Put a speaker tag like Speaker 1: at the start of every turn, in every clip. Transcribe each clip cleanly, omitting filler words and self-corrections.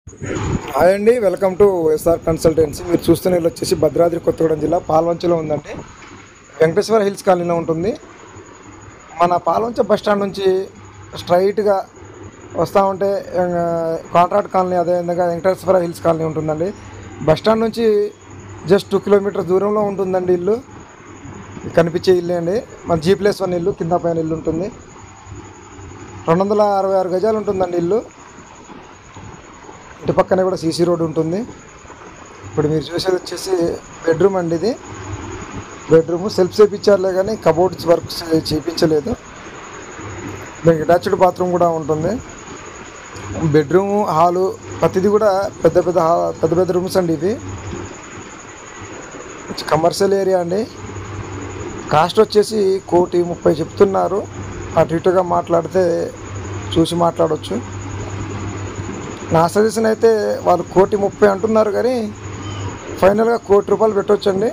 Speaker 1: Hi అండి, welcome to SR consultancy. మీరు చూస్తున్న ఇల్లు వచ్చేసి భద్రాద్రి కొత్తగూడెం జిల్లా పాల్వంచలో ఉందండి. వెంకటేశ్వర హిల్స్ కాలనీలో ఉంటుంది. మన పాల్వంచ బస్ స్టాండ్ నుంచి స్ట్రైట్గా వస్తూ ఉంటే కాంట్రాక్ట్ కాలనీ, అదేవిధంగా వెంకటేశ్వర హిల్స్ కాలనీ ఉంటుందండి. బస్ స్టాండ్ నుంచి జస్ట్ 2 కిలోమీటర్స్ దూరంలో ఉంటుందండి ఇల్లు. కనిపించే ఇల్లే అండి. మన G+1 ఇల్లు, కింద పైన ఇల్లు ఉంటుంది. 266 గజాలు ఉంటుందండి ఇల్లు. ఇటు పక్కనే కూడా సీసీ రోడ్ ఉంటుంది. ఇప్పుడు మీరు చూసేది వచ్చేసి బెడ్రూమ్ అండి. ఇది బెడ్రూమ్ సెల్ఫ్ చేయించారులే కానీ కబోర్డ్స్ వర్క్స్ చేయించలేదు. దీనికి అటాచ్డ్ బాత్రూమ్ కూడా ఉంటుంది. బెడ్రూమ్, హాలు ప్రతిదీ కూడా పెద్ద పెద్ద రూమ్స్ అండి. ఇవి కమర్షియల్ ఏరియా అండి. కాస్ట్ వచ్చేసి 1,30,00,000 చెప్తున్నారు. అటు ఇటుగా మాట్లాడితే చూసి మాట్లాడవచ్చు. నా సజెషన్ అయితే వాళ్ళు 1,30,00,000 అంటున్నారు, కానీ ఫైనల్గా 1,00,00,000 రూపాయలు పెట్టవచ్చండి.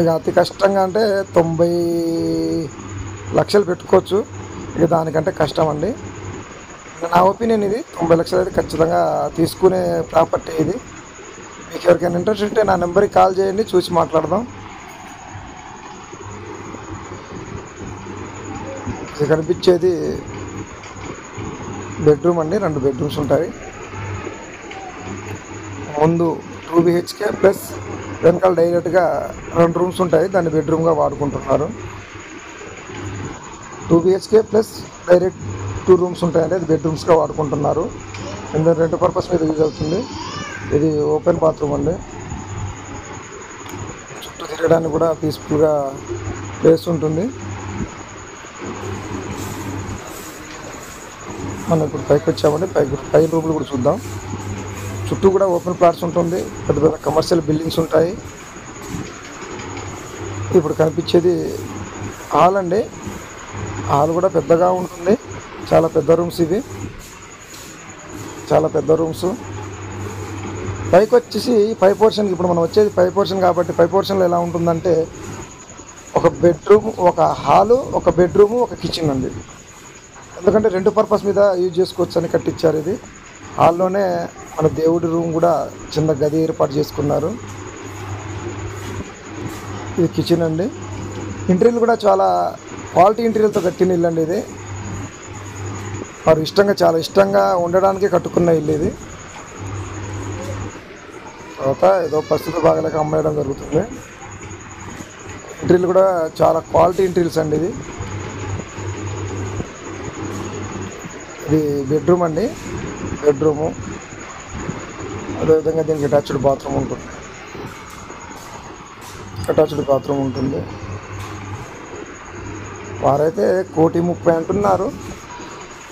Speaker 1: ఇక అతి కష్టంగా అంటే 90 లక్షలు పెట్టుకోవచ్చు. ఇక దానికంటే కష్టం అండి. నా ఒపీనియన్ ఇది. 90 లక్షలు అయితే ఖచ్చితంగా తీసుకునే ప్రాపర్టీ ఇది. మీకు ఎవరికైనా ఇంట్రెస్ట్ ఉంటే నా నెంబర్కి కాల్ చేయండి, చూసి మాట్లాడదాం. ఇది కనిపించేది బెడ్రూమ్ అండి. 2 బెడ్రూమ్స్ ఉంటాయి. ముందు 2 BHK ప్లస్ వెనకాల డైరెక్ట్గా 2 రూమ్స్ ఉంటాయి. దాన్ని బెడ్రూమ్గా వాడుకుంటున్నారు. 2 BHK ప్లస్ డైరెక్ట్ 2 రూమ్స్ ఉంటాయండి. అది బెడ్రూమ్స్గా వాడుకుంటున్నారు. ఎందుకంటే రెంట్ పర్పస్ మీద యూజ్ అవుతుంది. ఇది ఓపెన్ బాత్రూమ్ అండి. చుట్టూ తిరగడానికి కూడా పీస్ఫుల్గా ప్లేస్ ఉంటుంది. మనం ఇప్పుడు పైకి వచ్చామండి. పై రూమ్లు కూడా చూద్దాం. చుట్టూ కూడా ఓపెన్ ప్లాట్స్ ఉంటుంది. పెద్ద పెద్ద కమర్షియల్ బిల్డింగ్స్ ఉంటాయి. ఇప్పుడు కనిపించేది హాల్ అండి. హాల్ కూడా పెద్దగా ఉంటుంది. చాలా పెద్ద రూమ్స్ ఇవి. చాలా పెద్ద రూమ్స్. పైకి వచ్చేసి పై పోర్షన్కి, ఇప్పుడు మనం వచ్చేది పై పోర్షన్ కాబట్టి పై పోర్షన్లో ఎలా ఉంటుందంటే ఒక బెడ్రూమ్, ఒక హాలు, ఒక బెడ్రూము, ఒక కిచెన్ అండి. ఎందుకంటే రెంట్ పర్పస్ మీద యూజ్ చేసుకోవచ్చు అని కట్టించారు ఇది. హాల్లోనే మన దేవుడి రూమ్ కూడా చిన్న గది ఏర్పాటు చేసుకున్నారు. ఇది కిచెన్ అండి. ఇంటీరియర్ కూడా చాలా క్వాలిటీ ఇంటీరియర్తో కట్టిన ఇల్లు అండి ఇది. వారు చాలా ఇష్టంగా ఉండడానికి కట్టుకున్న ఇల్లు ఇది. తర్వాత ఏదో పరిస్థితులు బాగాలేక అమ్మేయడం జరుగుతుంది. ఇంటీరియర్ కూడా చాలా క్వాలిటీ ఇంటీరియర్స్ అండి. ఇది బెడ్రూమ్ అండి. బెడ్రూము, అదేవిధంగా దీనికి అటాచ్డ్ బాత్రూమ్ ఉంటుంది. వారైతే 1,30,00,000 అంటున్నారు.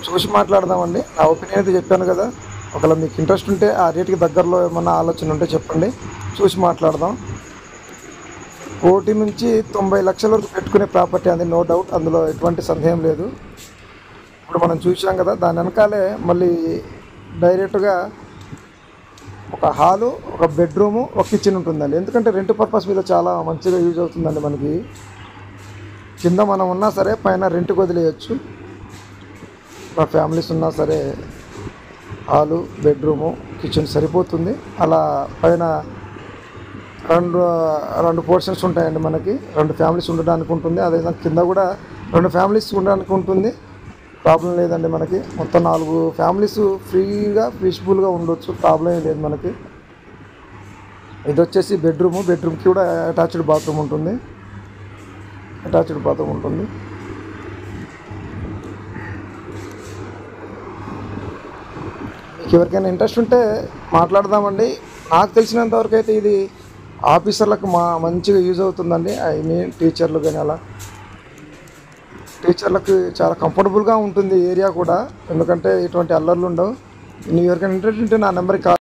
Speaker 1: చూసి మాట్లాడదామండి. నా ఒపీనియన్ అయితే చెప్పాను కదా. ఒకవేళ మీకు ఇంట్రెస్ట్ ఉంటే ఆ రేటుకి దగ్గరలో ఏమన్నా ఆలోచన ఉంటే చెప్పండి, చూసి మాట్లాడదాం. 1,00,00,000 నుంచి 90 లక్షల వరకు పెట్టుకునే ప్రాపర్టీ అది, నో డౌట్. అందులో ఎటువంటి సందేహం లేదు. ఇప్పుడు మనం చూసాం కదా, దాని వెనకాలే మళ్ళీ డైరెక్ట్గా ఒక హాలు, ఒక బెడ్రూము, ఒక కిచెన్ ఉంటుందండి. ఎందుకంటే రెంట్ పర్పస్ మీద చాలా మంచిగా యూజ్ అవుతుందండి. మనకి కింద మనం ఉన్నా సరే పైన రెంట్కి వదిలేయచ్చు. మా ఫ్యామిలీస్ ఉన్నా సరే హాలు, బెడ్రూము, కిచెన్ సరిపోతుంది. అలా పైన రెండు పోర్షన్స్ ఉంటాయండి. మనకి 2 ఫ్యామిలీస్ ఉండడానికి ఉంటుంది. అదేవిధంగా కింద కూడా 2 ఫ్యామిలీస్ ఉండడానికి ఉంటుంది. ప్రాబ్లం లేదండి. మనకి మొత్తం 4 ఫ్యామిలీస్ ఫ్రీగా పీస్ఫుల్గా ఉండొచ్చు. ప్రాబ్లం లేదు మనకి. ఇది వచ్చేసి బెడ్రూమ్కి కూడా అటాచ్డ్ బాత్రూమ్ ఉంటుంది. మీకు ఎవరికైనా ఇంట్రెస్ట్ ఉంటే మాట్లాడదామండి. నాకు తెలిసినంతవరకు అయితే ఇది ఆఫీసర్లకు మంచిగా యూజ్ అవుతుందండి. ఐ మీన్ టీచర్లు కానీ, అలా టీచర్లకు చాలా కంఫర్టబుల్గా ఉంటుంది ఏరియా కూడా. ఎందుకంటే ఇటువంటి అల్లర్లు ఉండవు. నీకు ఎవరికైనా ఇంట్రెస్ట్ ఉంటే నా నెంబర్కి కాల్